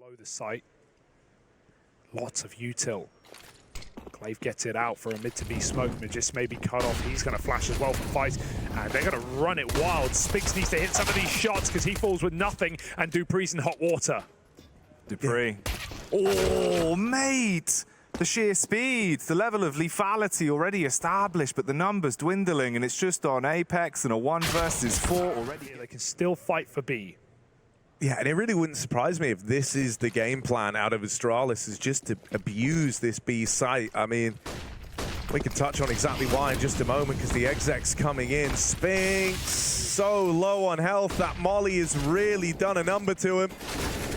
below the site. Lots of util. Glaive gets it out for a mid to B smoke. Magisk may be cut off. He's going to flash as well from Faze. And they're going to run it wild. Spinx needs to hit some of these shots because he falls with nothing. And dupreeh's in hot water. dupreeh. Oh, mate! The sheer speed, the level of lethality already established, but the numbers dwindling, and it's just on Apex and a 1 versus 4 already. They can still fight for B. Yeah, and it really wouldn't surprise me if this is the game plan out of Astralis, is just to abuse this B site. I mean, we can touch on exactly why in just a moment, because the exec's coming in. Spinx, so low on health. That molly has really done a number to him.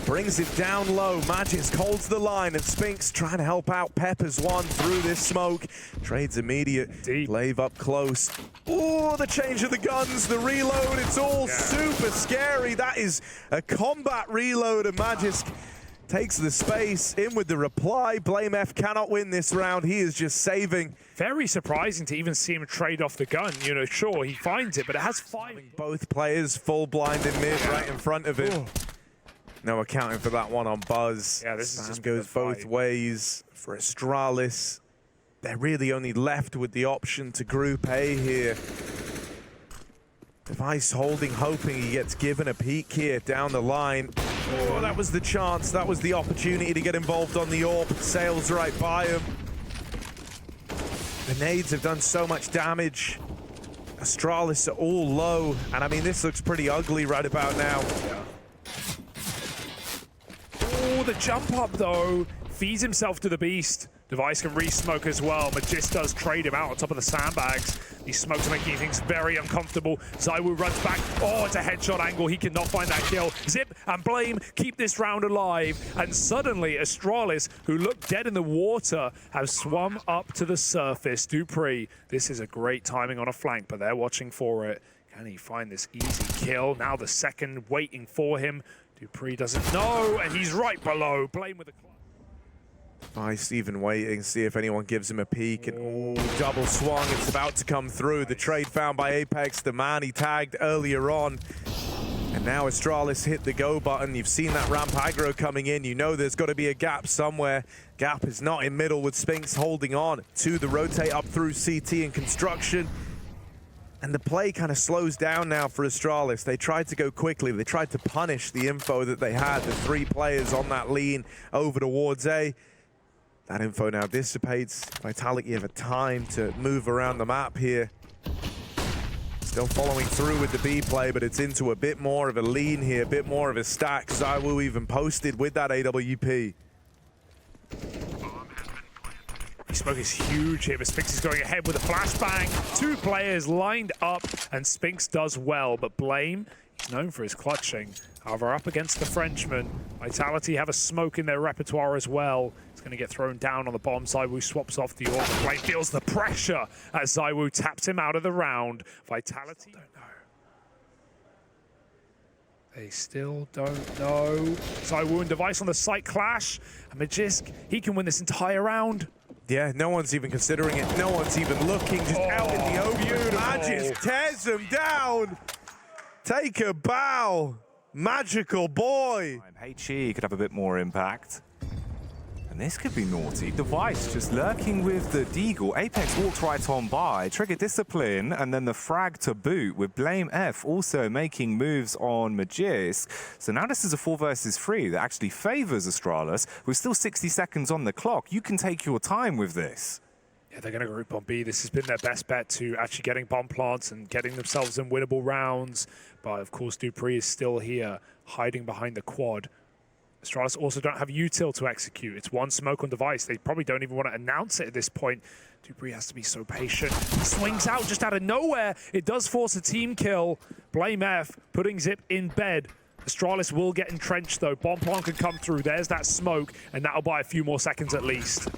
Brings it down low. Magisk holds the line, and Spinx trying to help out Peppers one through this smoke. Trades immediate. Deep. Glaive up close. Oh, the change of the guns, the reload. It's all super scary. That is a combat reload, and Magisk takes the space in with the reply. BlameF cannot win this round. He is just saving. Very surprising to even see him trade off the gun. You know, sure, he finds it, but it has 5. Both players full blind in mid right in front of him. No accounting for that one on Buzz. Yeah, this is just goes both ways for Astralis. They're really only left with the option to group A here. Device holding, hoping he gets given a peek here down the line. Oh, that was the chance. That was the opportunity to get involved on the AWP. Sails right by him. The nades have done so much damage. Astralis are all low. And I mean, this looks pretty ugly right about now. Oh, the jump up though. Feeds himself to the beast. Device can re-smoke as well. Magisk does trade him out on top of the sandbags. These smokes are making things very uncomfortable. ZywOo runs back. Oh, it's a headshot angle. He cannot find that kill. Zip and Blame keep this round alive. And suddenly, Astralis, who looked dead in the water, have swum up to the surface. dupreeh, this is a great timing on a flank, but they're watching for it. Can he find this easy kill? Now the second waiting for him. dupreeh doesn't know, and he's right below. Blame with a clutch. Vice even waiting, see if anyone gives him a peek, and oh, double swung, it's about to come through. The trade found by Apex, the man he tagged earlier on. And now Astralis hit the go button. You've seen that ramp aggro coming in. You know there's got to be a gap somewhere. Gap is not in middle with Spinx holding on to the rotate up through CT and construction. And the play kind of slows down now for Astralis. They tried to go quickly. They tried to punish the info that they had, the 3 players on that lean over towards A. That info now dissipates. Vitality have a time to move around the map here. Still following through with the B play, but it's into a bit more of a lean here, a bit more of a stack. ZywOo even posted with that AWP. Smoke is huge here, but Spinx is going ahead with a flashbang. 2 players lined up, and Spinx does well, but Blame, he's known for his clutching. However, up against the Frenchman, Vitality have a smoke in their repertoire as well. It's going to get thrown down on the bomb. ZywOo swaps off the AWP. Blame feels the pressure as ZywOo taps him out of the round. Vitality don't know. They still don't know. ZywOo and Device on the site clash. And Magisk, he can win this entire round. Yeah, no one's even considering it. No one's even looking. Just out in the open. Beautiful. Magisk tears him down. Take a bow. Magical boy. HE could have a bit more impact. And this could be naughty. Device just lurking with the deagle. Apex walks right on by. Trigger discipline, and then the frag to boot with BlameF also making moves on Magisk. So now this is a 4 versus 3 that actually favors Astralis. With still 60 seconds on the clock, you can take your time with this. Yeah, they're going to group on B. This has been their best bet to actually getting bomb plants and getting themselves in winnable rounds. But of course, dupreeh is still here, hiding behind the quad. Astralis also don't have util to execute. It's 1 smoke on Device. They probably don't even want to announce it at this point. dupreeh has to be so patient. He swings out just out of nowhere. It does force a team kill. BlameF putting Zip in bed. Astralis will get entrenched though. Bomb plant can come through. There's that smoke, and that'll buy a few more seconds at least.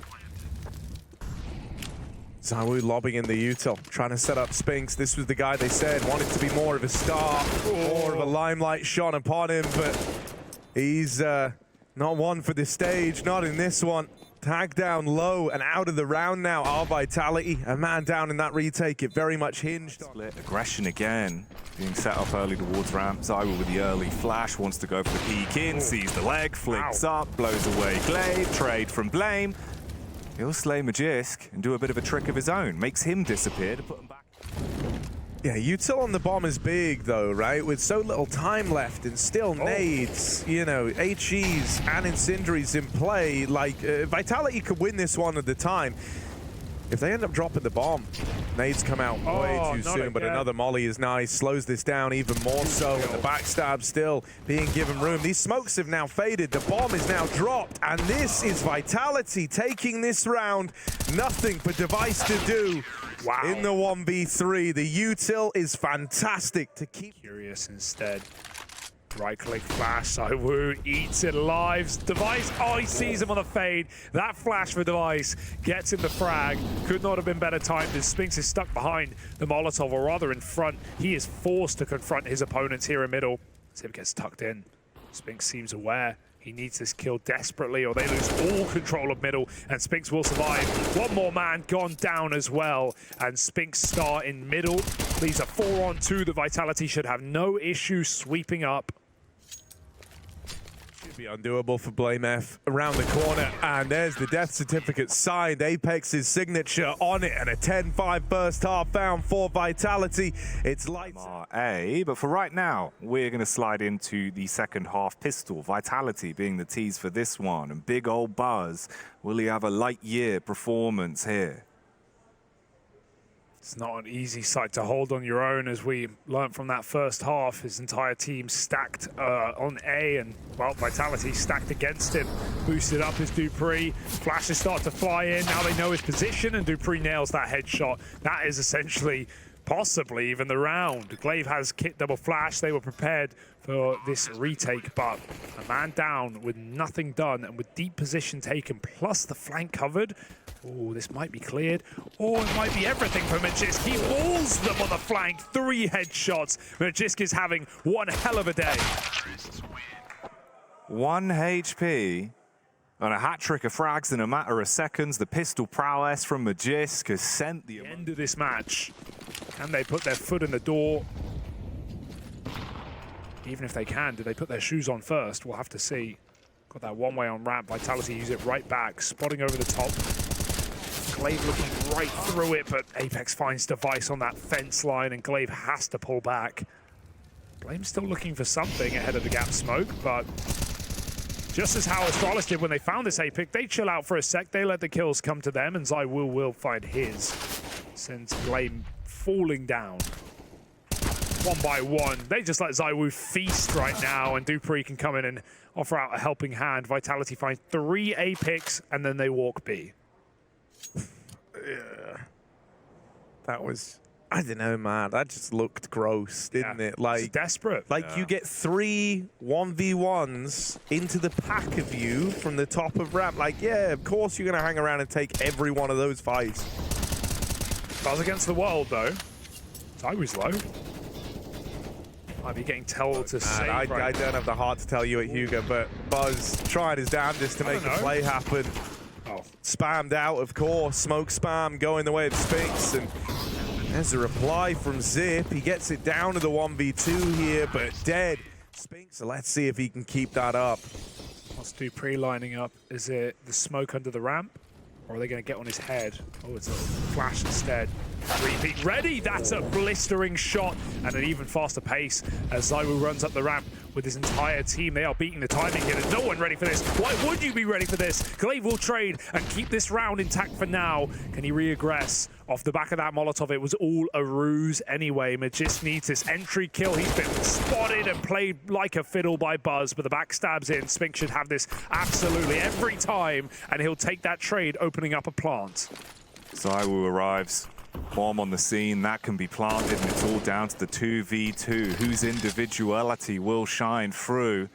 ZywOo lobbing in the util, trying to set up Spinx. This was the guy they said wanted to be more of a star, more of a limelight shone upon him, but he's not one for this stage, not in this one. Tag down low and out of the round now. Our Vitality, a man down in that retake. It very much hinged on Split aggression again. Being set up early towards ramp. ZywOo with the early flash. Wants to go for the peek in. Sees the leg. Flicks up. Blows away Glaive. Trade from Blame. He'll slay Magisk and do a bit of a trick of his own. Makes him disappear to put him back. Yeah, util on the bomb is big though, right? With so little time left and still nades, you know, HEs and incendiaries in play. Like, Vitality could win this one at the time. If they end up dropping the bomb, nades come out way too soon, but another molly is nice, slows this down even more so, and the backstab still being given room. These smokes have now faded, the bomb is now dropped, and this is Vitality taking this round. Nothing for Device to do. Wow. In the 1v3, the util is fantastic to keep. Curious instead. Right click flash, ZywOo eats it alive. Device, he sees him on the fade. That flash for Device gets him the frag. Could not have been better timed as Spinx is stuck behind the Molotov, or rather in front. He is forced to confront his opponents here in middle. Zip gets tucked in. Spinx seems aware. He needs this kill desperately or they lose all control of middle, and Spinx will survive. One more man gone down as well, and Spinx start in middle. These are 4-on-2. The Vitality should have no issue sweeping up. Should be undoable for BlameF around the corner, and there's the death certificate signed. Apex's signature on it, and a 10-5 first half found for Vitality. It's lights. But for right now, we're going to slide into the second half pistol. Vitality being the tease for this one, and big old Buzz. Will he have a light year performance here? It's not an easy sight to hold on your own, as we learned from that first half. His entire team stacked on A, and, well, Vitality stacked against him. Boosted up his dupreeh. Flashes start to fly in. Now they know his position, and dupreeh nails that headshot. That is essentially, possibly even the round. Glaive has kit double flash. They were prepared for this retake, but a man down with nothing done, and with deep position taken, plus the flank covered. Oh, this might be cleared. Or it might be everything for Magisk. He walls them on the flank. 3 headshots. Magisk is having one hell of a day. 1 HP on a hat trick of frags in a matter of seconds. The pistol prowess from Magisk has sent the end of this match. Can they put their foot in the door? Even if they can, do they put their shoes on first? We'll have to see. Got that one way on ramp. Vitality use it right back. Spotting over the top. Glaive looking right through it, but Apex finds Device on that fence line, and Glaive has to pull back. Blame's still looking for something ahead of the gap smoke, but just as how Astralis did when they found this Apex, they chill out for a sec, they let the kills come to them, and ZywOo will find his. Sends Blame falling down. 1 by 1. They just let ZywOo feast right now, and dupreeh can come in and offer out a helping hand. Vitality finds 3 Apex, and then they walk B. Yeah. That was, I don't know, man. That just looked gross, didn't it? Like, it's desperate. Like, you get 3 1v1s into the pack of you from the top of ramp. Like, yeah, of course you're going to hang around and take every one of those fights. Buzz against the world, though. ZywOo's low. Might be getting told to save. I don't have the heart to tell you at Hugo, but Buzz tried his damnedest to make the play happen. Spammed out, of course. Smoke spam going the way of Spinx, and there's a reply from Zip. He gets it down to the 1v2 here, but dead. Spinx, so let's see if he can keep that up. What's dupreeh lining up? Is it the smoke under the ramp? Or are they going to get on his head? Oh, it's a flash instead. Repeat ready. That's a blistering shot, and an even faster pace as ZywOo runs up the ramp with his entire team. They are beating the timing here. There's no one ready for this. Why would you be ready for this? Glaive will trade and keep this round intact for now. Can he reaggress off the back of that Molotov? It was all a ruse anyway. Magisk needs this entry kill. He's been spotted and played like a fiddle by Buzz, but the backstab's in. Spinx should have this absolutely every time, and he'll take that trade, opening up a plant. ZywOo arrives. Bomb on the scene, that can be planted, and it's all down to the 2v2. Whose individuality will shine through?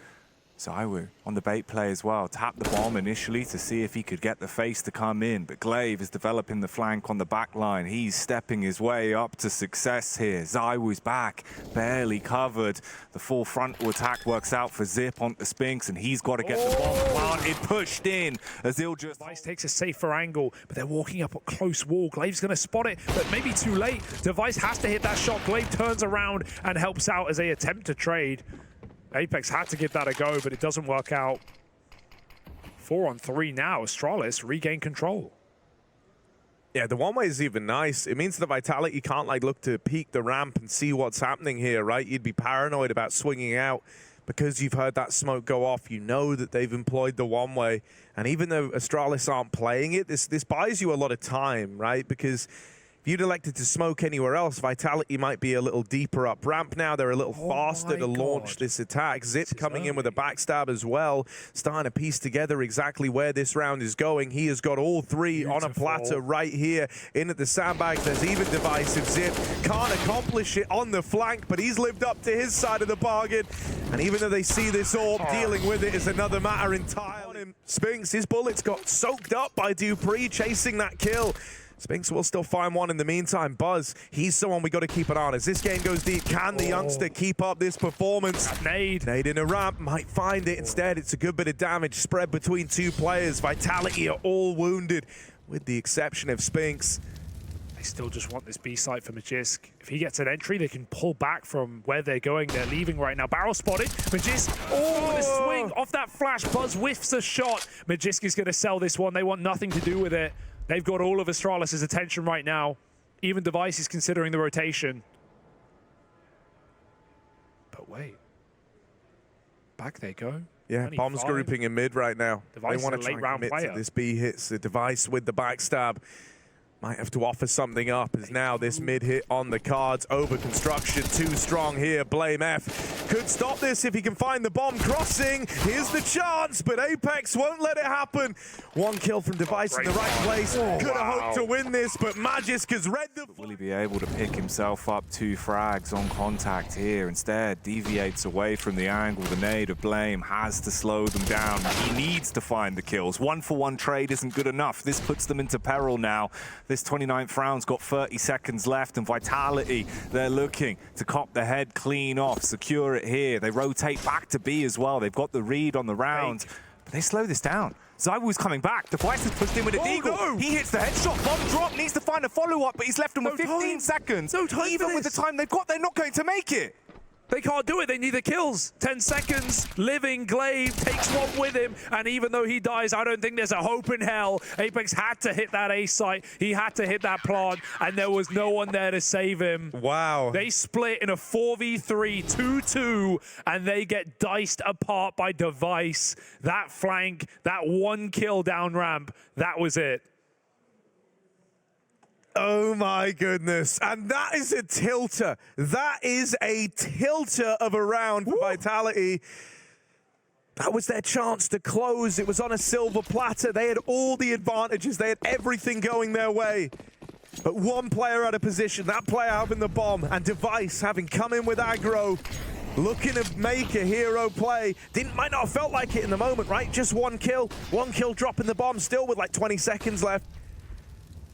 ZywOo on the bait play as well. Tapped the bomb initially to see if he could get the Faze to come in, but glaive is developing the flank on the back line. He's stepping his way up to success here. ZywOo's back, barely covered. The full frontal attack works out for Zip onto Spinx, and he's got to get the bomb planted, pushed in, as he'll just... Device takes a safer angle, but they're walking up a close wall. Glaive's going to spot it, but maybe too late. Device has to hit that shot. Glaive turns around and helps out as they attempt to trade. Apex had to give that a go, but it doesn't work out. 4-on-3 now. Astralis regain control. Yeah, the one-way is even nice. It means the Vitality can't like look to peek the ramp and see what's happening here, right? You'd be paranoid about swinging out because you've heard that smoke go off. You know that they've employed the one-way. And even though Astralis aren't playing it, this buys you a lot of time, right? Because if you'd elected to smoke anywhere else, Vitality might be a little deeper up ramp now. They're a little faster to launch this attack. Zip coming in with a backstab as well, starting to piece together exactly where this round is going. He has got all three on a platter right here in at the sandbags. There's even divisive. Zip can't accomplish it on the flank, but he's lived up to his side of the bargain. And even though they see this orb, dealing with it is another matter entirely. Spinx, his bullets got soaked up by dupreeh chasing that kill. Spinx will still find one in the meantime. Buzz, he's someone we got to keep an eye on. As this game goes deep, can the youngster keep up this performance? Nade in a ramp, might find it. Instead, it's a good bit of damage spread between two players. Vitality are all wounded, with the exception of Spinx. They still just want this B site for Magisk. If he gets an entry, they can pull back from where they're going. They're leaving right now. Barrel spotted. Magisk, with a swing off that flash. Buzz whiffs a shot. Magisk is going to sell this one. They want nothing to do with it. They've got all of Astralis' attention right now. Even Device is considering the rotation. But wait. Back they go. Yeah, 25. bombs grouping in mid right now. Device they want to try and commit to this B hits. The Device with the backstab might have to offer something up, as now this mid hit on the cards. Over construction, too strong here. BlameF could stop this if he can find the bomb crossing. Here's the chance, but Apex won't let it happen. One kill from Device in the right place. Could have hoped to win this, but Magisk has read the... Will he be able to pick himself up 2 frags on contact here? Instead, deviates away from the angle. The nade of Blame has to slow them down. He needs to find the kills. 1-for-1 trade isn't good enough. This puts them into peril now. This 29th round's got 30 seconds left, and Vitality, they're looking to cop the head clean off, secure it here. They rotate back to B as well. They've got the read on the round, but they slow this down. ZywOo's coming back. Device is pushed in with a deagle. No. He hits the headshot. Bomb drop, needs to find a follow-up, but he's left them with 15 seconds. Even with the time they've got, they're not going to make it. They can't do it. They need the kills. 10 seconds. Living Glaive takes one with him. And even though he dies, I don't think there's a hope in hell. Apex had to hit that A site. He had to hit that plant. And there was no one there to save him. Wow. They split in a 4v3, 2-2. And they get diced apart by Device. That flank, that one kill down ramp, that was it. Oh my goodness. And that is a tilter. That is a tilter of a round for Vitality. That was their chance to close. It was on a silver platter. They had all the advantages. They had everything going their way. But one player out of position, that player having the bomb, and Device having come in with aggro, looking to make a hero play. Might not have felt like it in the moment, right? Just one kill dropping the bomb, still with like 20 seconds left.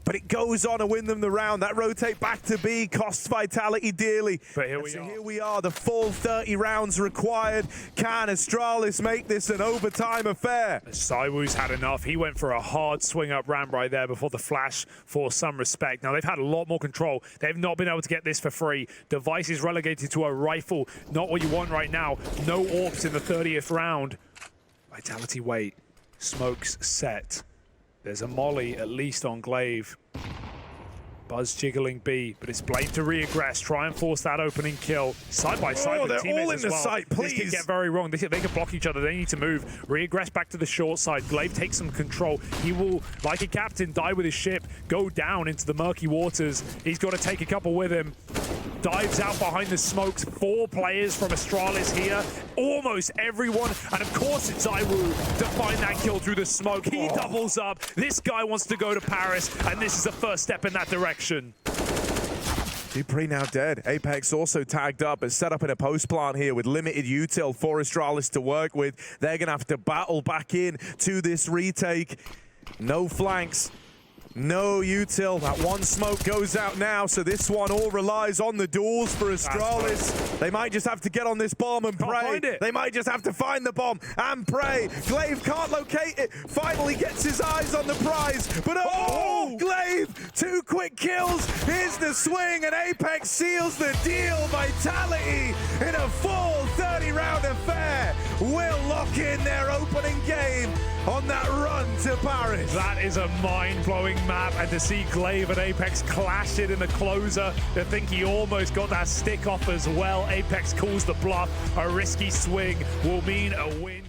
But it goes on to win them the round. That rotate back to B costs Vitality dearly. But here we are. The full 30 rounds required. Can Astralis make this an overtime affair? ZywOo's had enough. He went for a hard swing up ramp right there before the flash for some respect. Now, they've had a lot more control. They've not been able to get this for free. Device is relegated to a rifle. Not what you want right now. No AWPs in the 30th round. Vitality wait. Smokes set. There's a molly, at least, on Glaive. Buzz jiggling B, but it's Blame to re-aggress, try and force that opening kill. Side by side with they're teammates all in as the well. site, please. This could get very wrong. They can block each other. They need to move. Re-aggress back to the short side. Glaive takes some control. He will, like a captain, die with his ship, go down into the murky waters. He's got to take a couple with him. Dives out behind the smokes. 4 players from Astralis here. Almost everyone. And of course it's ZywOo to find that kill through the smoke. He doubles up. This guy wants to go to Paris, and this is the first step in that direction. dupreeh now dead. Apex also tagged up, but set up in a post plant here with limited util for Astralis to work with. They're going to have to battle back in to this retake. No flanks. No util. That one smoke goes out now, so this one all relies on the duels for Astralis. They might just have to get on this bomb and pray. They might just have to find the bomb and pray. Glaive can't locate it. Finally gets his eyes on the prize, but oh! Glaive, 2 quick kills. Here's the swing, and Apex seals the deal. Vitality in a full 30-round affair will lock in their opening game on that run to Paris. That is a mind-blowing map, and to see Glaive and Apex clash it in the closer, to think he almost got that stick off as well. Apex calls the bluff. A risky swing will mean a win.